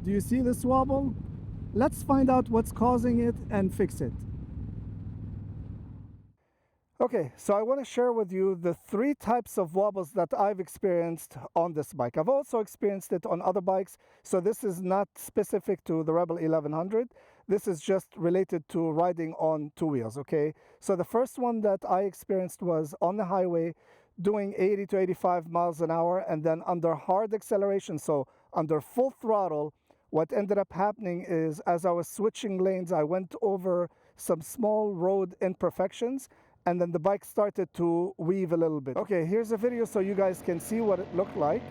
Do you see this wobble? Let's find out what's causing it and fix it. Okay, so I want to share with you the 3 types of wobbles that I've experienced on this bike. I've also experienced it on other bikes, so this is not specific to the Rebel 1100. This is just related to riding on 2 wheels, okay? So the first one that I experienced was on the highway doing 80 to 85 miles an hour, and then under hard acceleration, so under full throttle, what ended up happening is as I was switching lanes, I went over some small road imperfections, and then the bike started to weave a little bit. Okay, here's a video so you guys can see what it looked like.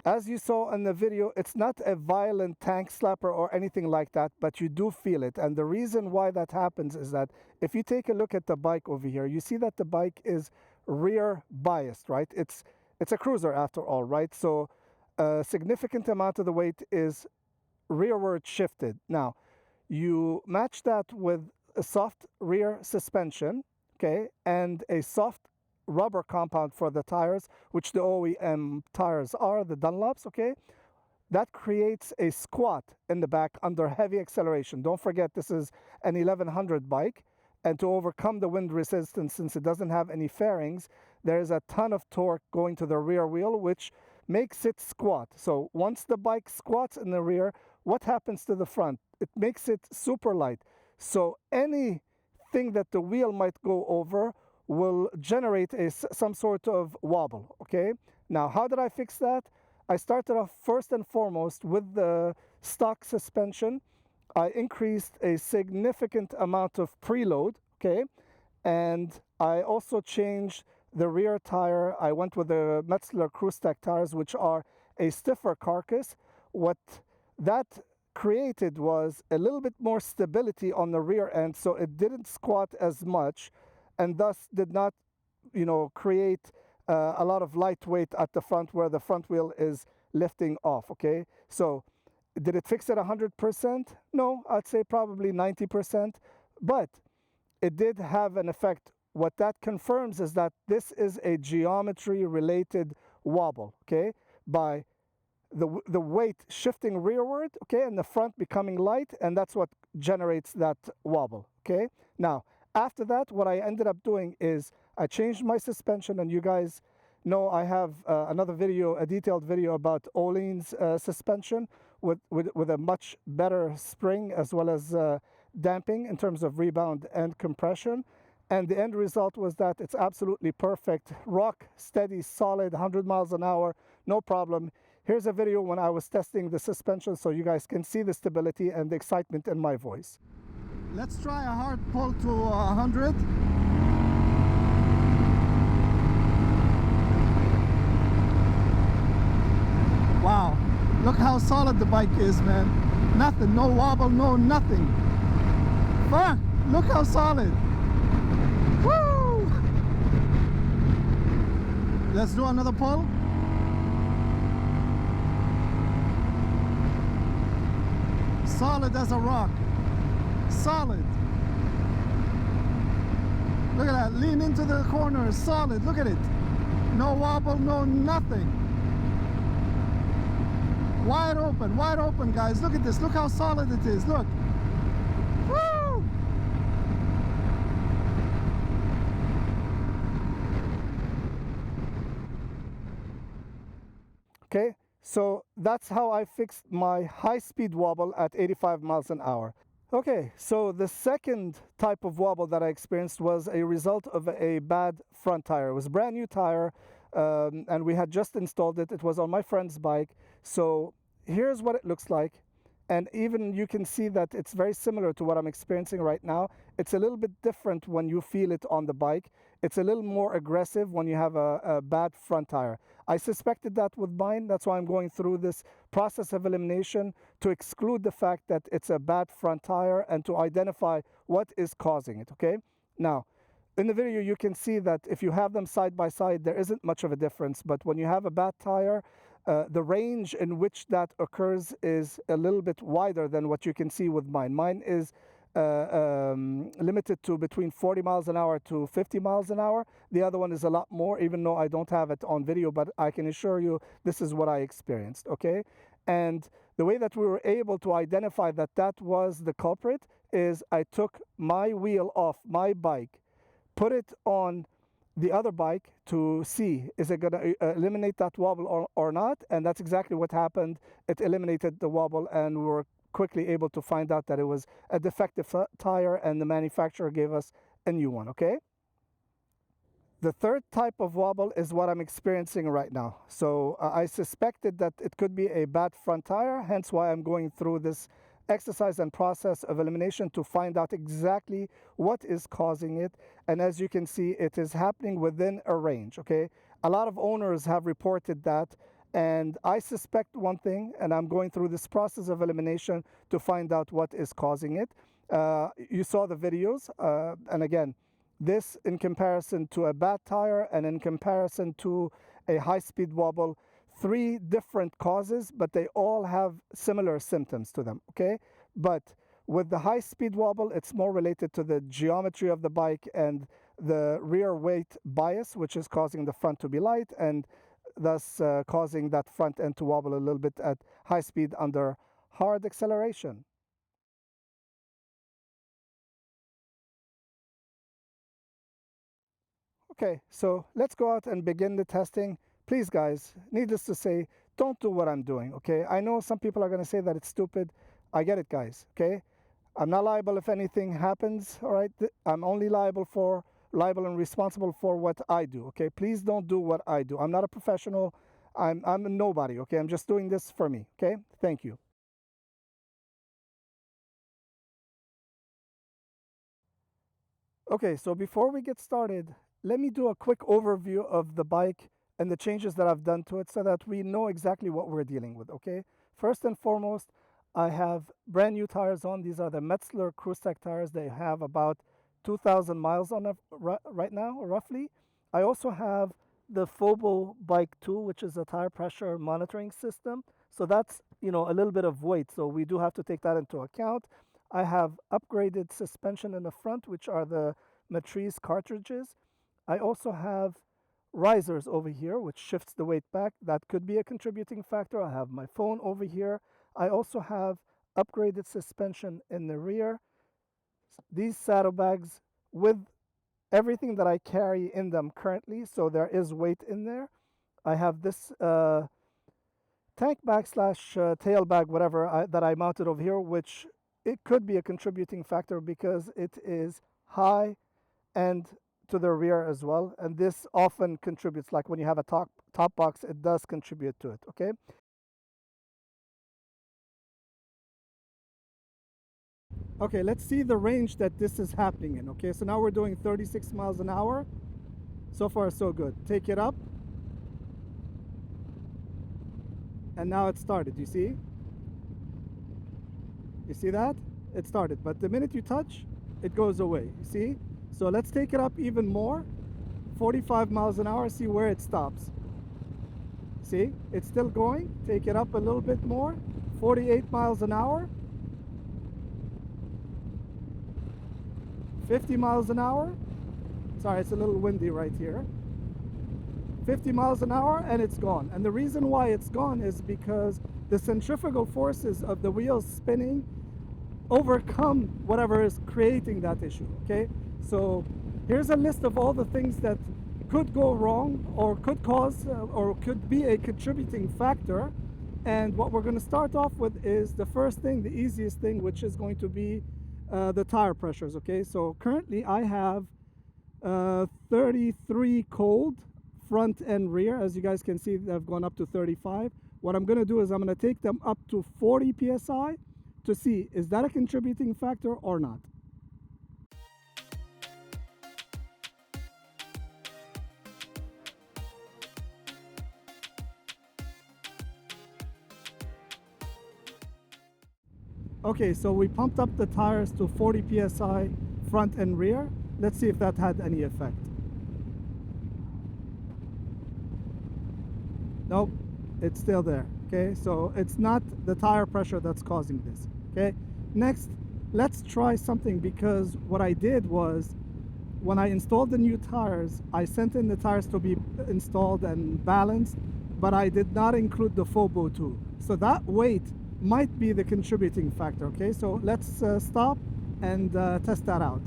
As you saw in the video, it's not a violent tank slapper or anything like that, but you do feel it. And the reason why that happens is that if you take a look at the bike over here, you see that the bike is rear biased, right? It's a cruiser after all, right? So a significant amount of the weight is rearward shifted. Now, you match that with a soft rear suspension, okay, and a soft rubber compound for the tires, which the OEM tires are, the Dunlops, okay? That creates a squat in the back under heavy acceleration. Don't forget, this is an 1100 bike, and to overcome the wind resistance, since it doesn't have any fairings, there is a ton of torque going to the rear wheel, which makes it squat. So once the bike squats in the rear, what happens to the front? It makes it super light. So anything that the wheel might go over will generate some sort of wobble, okay? Now, how did I fix that? I started off first and foremost with the stock suspension. I increased a significant amount of preload, okay? And I also changed the rear tire. I went with the Metzeler Crew Stack tires, which are a stiffer carcass. What that created was a little bit more stability on the rear end, so it didn't squat as much, and thus did not, create a lot of lightweight at the front where the front wheel is lifting off, okay? So did it fix it 100%? No, I'd say probably 90%, but it did have an effect. What that confirms is that this is a geometry-related wobble, okay? By the weight shifting rearward, okay, and the front becoming light, and that's what generates that wobble, okay? Now, after that, what I ended up doing is I changed my suspension, and you guys know I have another video, a detailed video about Öhlins suspension with a much better spring as well as damping in terms of rebound and compression. And the end result was that it's absolutely perfect. Rock steady, solid, 100 miles an hour, no problem. Here's a video when I was testing the suspension so you guys can see the stability and the excitement in my voice. Let's try a hard pull to 100. Wow, look how solid the bike is, man. Nothing, no wobble, no nothing. Fuck, look how solid. Woo! Let's do another pull. Solid as a rock. Solid. Look at that. Lean into the corner. Solid. Look at it. No wobble, no nothing. Wide open, guys. Look at this. Look how solid it is. Look. Woo! Okay, so that's how I fixed my high-speed wobble at 85 miles an hour. Okay, so the second type of wobble that I experienced was a result of a bad front tire. It was a brand new tire, and we had just installed it. It was on my friend's bike. So here's what it looks like. And even you can see that it's very similar to what I'm experiencing right now. It's a little bit different when you feel it on the bike. It's a little more aggressive when you have a bad front tire. I suspected that with mine. That's why I'm going through this process of elimination to exclude the fact that it's a bad front tire and to identify what is causing it, okay? Now, in the video, you can see that if you have them side by side, there isn't much of a difference. But when you have a bad tire, the range in which that occurs is a little bit wider than what you can see with mine. Mine is limited to between 40 miles an hour to 50 miles an hour. The other one is a lot more, even though I don't have it on video, but I can assure you this is what I experienced, okay? And the way that we were able to identify that that was the culprit is I took my wheel off my bike, put it on the other bike to see, is it going to eliminate that wobble or not? And that's exactly what happened. It eliminated the wobble, and we were quickly able to find out that it was a defective tire, and the manufacturer gave us a new one, okay? The third type of wobble is what I'm experiencing right now. So I suspected that it could be a bad front tire, hence why I'm going through this exercise and process of elimination to find out exactly what is causing it. And as you can see, it is happening within a range, okay? A lot of owners have reported that, and I suspect one thing, and I'm going through this process of elimination to find out what is causing it. You saw the videos, and again, this in comparison to a bad tire and in comparison to a high-speed wobble, 3 different causes, but they all have similar symptoms to them, okay? But with the high-speed wobble, it's more related to the geometry of the bike and the rear weight bias, which is causing the front to be light and thus causing that front end to wobble a little bit at high speed under hard acceleration. Okay, so let's go out and begin the testing. Please, guys, needless to say, don't do what I'm doing, okay? I know some people are going to say that it's stupid. I get it, guys, okay? I'm not liable if anything happens, all right? I'm only liable and responsible for what I do, okay? Please don't do what I do. I'm not a professional. I'm a nobody, okay? I'm just doing this for me, okay? Thank you. Okay, so before we get started, let me do a quick overview of the bike and the changes that I've done to it so that we know exactly what we're dealing with, okay? First and foremost, I have brand new tires on. These are the Metzler Cruise Tech tires. They have about 2,000 miles on them right now, roughly. I also have the Wobble Bike 2, which is a tire pressure monitoring system. So that's, a little bit of weight. So we do have to take that into account. I have upgraded suspension in the front, which are the Matrice cartridges. I also have risers over here, which shifts the weight back. That could be a contributing factor. I have my phone over here. I also have upgraded suspension in the rear. These saddlebags with everything that I carry in them currently, so there is weight in there. I have this tank bag / tail bag, whatever, that I mounted over here, which it could be a contributing factor because it is high and to the rear as well, and this often contributes. Like when you have a top box, it does contribute to it, okay? Okay, let's see the range that this is happening in, okay? So now we're doing 36 miles an hour. So far, so good. Take it up. And now it started, you see? You see that? It started, but the minute you touch, it goes away, you see? So let's take it up even more. 45 miles an hour, see where it stops. See, it's still going. Take it up a little bit more. 48 miles an hour. 50 miles an hour. Sorry, it's a little windy right here. 50 miles an hour, and it's gone. And the reason why it's gone is because the centrifugal forces of the wheels spinning overcome whatever is creating that issue, okay? So here's a list of all the things that could go wrong or could cause or could be a contributing factor. And what we're going to start off with is the first thing, the easiest thing, which is going to be the tire pressures, okay? So currently I have 33 cold front and rear. As you guys can see, they've gone up to 35. What I'm going to do is I'm going to take them up to 40 psi to see, is that a contributing factor or not? Okay, so we pumped up the tires to 40 psi front and rear. Let's see if that had any effect. Nope, it's still there. Okay, so it's not the tire pressure that's causing this. Okay, next, let's try something, because what I did was when I installed the new tires, I sent in the tires to be installed and balanced, but I did not include the FOBO tool. So that weight might be the contributing factor, okay? So let's stop and test that out.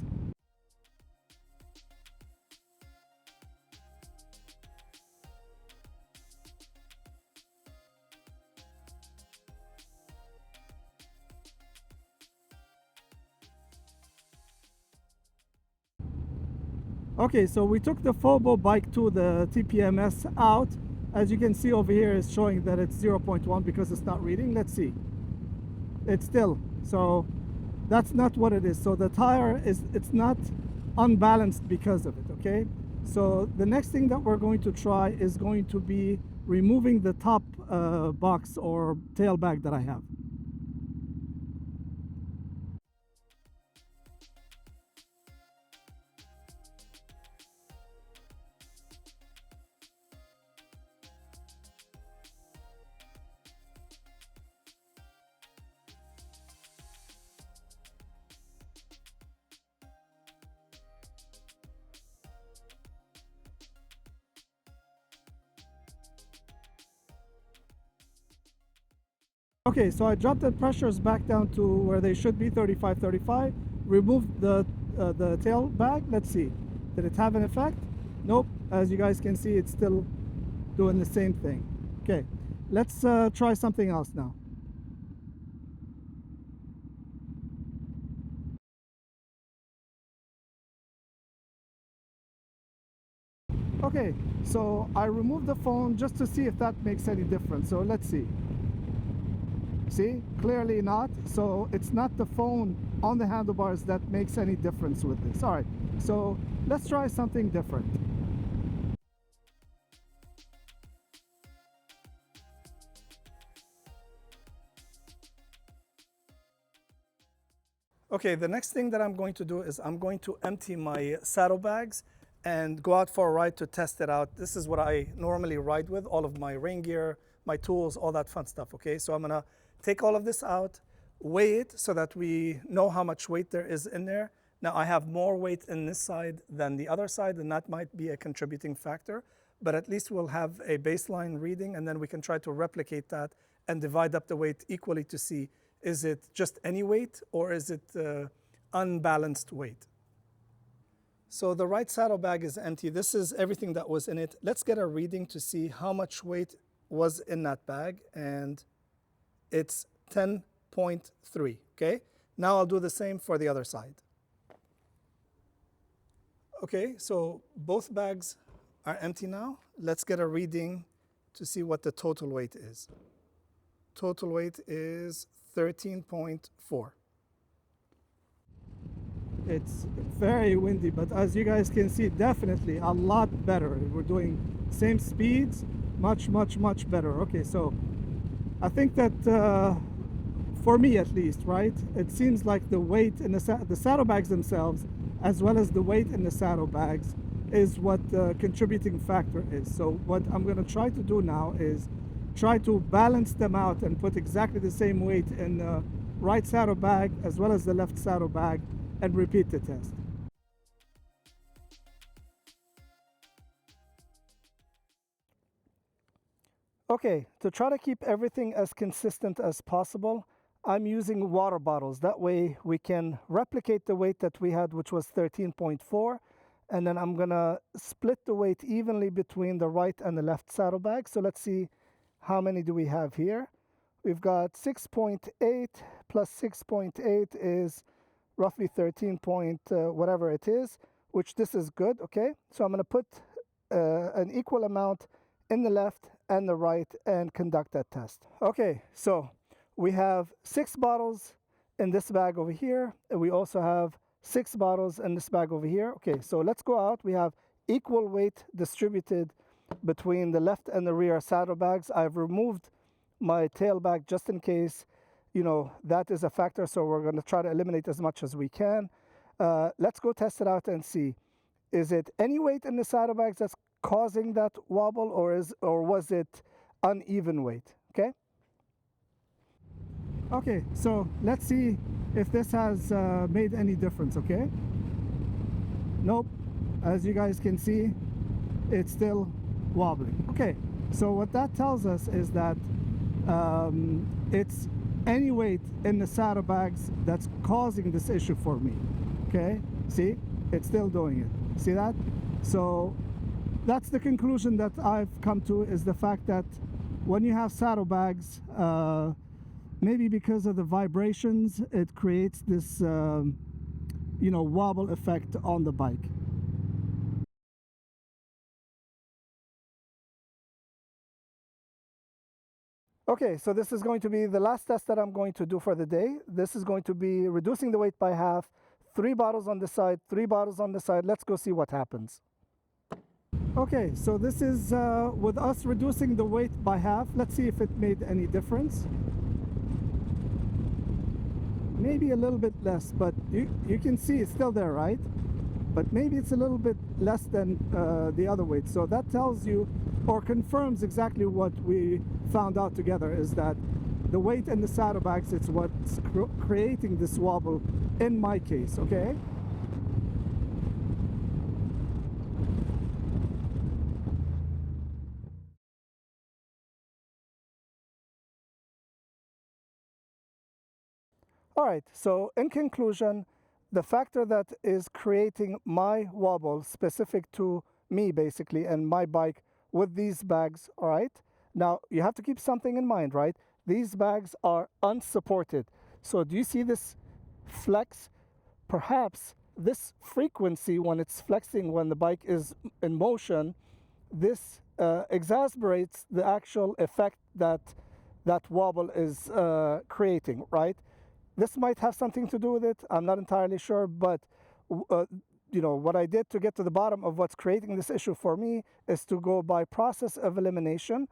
Okay, so we took the FOBO bike to the TPMS out. As you can see over here, it's showing that it's 0.1 because it's not reading. Let's see. It's still. So that's not what it is. So the tire is, it's not unbalanced because of it, okay? So the next thing that we're going to try is going to be removing the top box or tail bag that I have. Okay, so I dropped the pressures back down to where they should be, 35, 35. Removed the tail bag. Let's see. Did it have an effect? Nope. As you guys can see, it's still doing the same thing. Okay, let's try something else now. Okay, so I removed the phone just to see if that makes any difference. So let's see. See, clearly not. So it's not the phone on the handlebars that makes any difference with this. All right, so let's try something different. Okay, the next thing that I'm going to do is I'm going to empty my saddlebags and go out for a ride to test it out. This is what I normally ride with, all of my rain gear, my tools, all that fun stuff, okay? So I'm gonna take all of this out, weigh it so that we know how much weight there is in there. Now I have more weight in this side than the other side, and that might be a contributing factor, but at least we'll have a baseline reading, and then we can try to replicate that and divide up the weight equally to see, is it just any weight or is it unbalanced weight? So the right saddlebag is empty. This is everything that was in it. Let's get a reading to see how much weight was in that bag, and it's 10.3, okay? Now I'll do the same for the other side. Okay, so both bags are empty now. Let's get a reading to see what the total weight is. Total weight is 13.4. It's very windy, but as you guys can see, definitely a lot better. We're doing same speeds, much better. Okay, so I think that for me at least, right, it seems like the weight in the saddlebags themselves, as well as the weight in the saddlebags, is what the contributing factor is. So what I'm going to try to do now is try to balance them out and put exactly the same weight in the right saddlebag as well as the left saddlebag and repeat the test. Okay, to try to keep everything as consistent as possible, I'm using water bottles. That way we can replicate the weight that we had, which was 13.4, and then I'm gonna split the weight evenly between the right and the left saddlebag. So let's see, how many do we have here? We've got 6.8 plus 6.8 is roughly 13 point whatever it is, which this is good, okay? So I'm gonna put an equal amount in the left and the right and conduct that test. Okay, so we have 6 bottles in this bag over here, and we also have 6 bottles in this bag over here. Okay, so let's go out. We have equal weight distributed between the left and the rear saddlebags. I've removed my tail bag just in case, you know, that is a factor, so we're going to try to eliminate as much as we can. Let's go test it out and see. Is it any weight in the saddlebags that's causing that wobble, or was it uneven weight? Okay. Okay, so let's see if this has made any difference. Okay, nope, as you guys can see, it's still wobbling. Okay, so what that tells us is that it's any weight in the saddlebags that's causing this issue for me. Okay, see, it's still doing it. See that? So that's the conclusion that I've come to, is the fact that when you have saddlebags, maybe because of the vibrations, it creates this wobble effect on the bike. Okay, so this is going to be the last test that I'm going to do for the day. This is going to be reducing the weight by half, 3 bottles on the side, 3 bottles on the side. Let's go see what happens. Okay, so this is with us reducing the weight by half. Let's see if it made any difference. Maybe a little bit less, but you can see it's still there, right? But maybe it's a little bit less than the other weight. So that tells you, or confirms exactly what we found out together, is that the weight in the saddlebags, it's what's creating this wobble in my case, okay? All right, so in conclusion, the factor that is creating my wobble specific to me basically and my bike with these bags, all right? Now, you have to keep something in mind, right? These bags are unsupported. So do you see this flex? Perhaps this frequency when it's flexing, when the bike is in motion, this exacerbates the actual effect that that wobble is creating, right? This might have something to do with it. I'm not entirely sure, but what I did to get to the bottom of what's creating this issue for me is to go by process of elimination.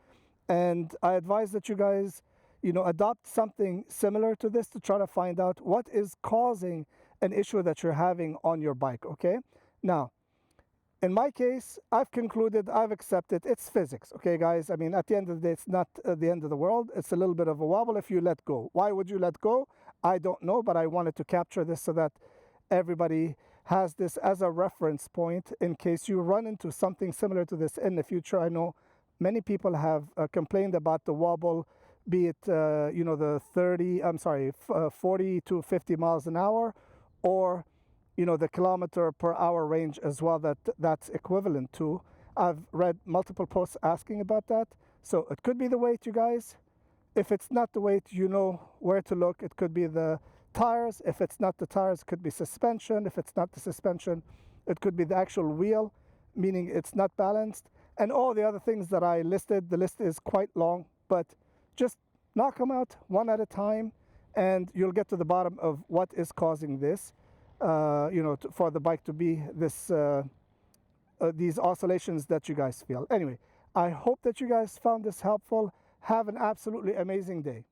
And I advise that you guys, adopt something similar to this to try to find out what is causing an issue that you're having on your bike, okay? Now, in my case, I've concluded, I've accepted, it's physics, okay, guys? I mean, at the end of the day, it's not the end of the world. It's a little bit of a wobble if you let go. Why would you let go? I don't know, but I wanted to capture this so that everybody has this as a reference point in case you run into something similar to this in the future. I know many people have complained about the wobble, be it, the 40 to 50 miles an hour, or the kilometer per hour range as well, that's equivalent to. I've read multiple posts asking about that. So it could be the weight, you guys. If it's not the weight, you know where to look. It could be the tires. If it's not the tires, it could be suspension. If it's not the suspension, it could be the actual wheel, meaning it's not balanced. And all the other things that I listed, the list is quite long, but just knock them out one at a time and you'll get to the bottom of what is causing this. For the bike to be this these oscillations that you guys feel. Anyway, I hope that you guys found this helpful. Have an absolutely amazing day.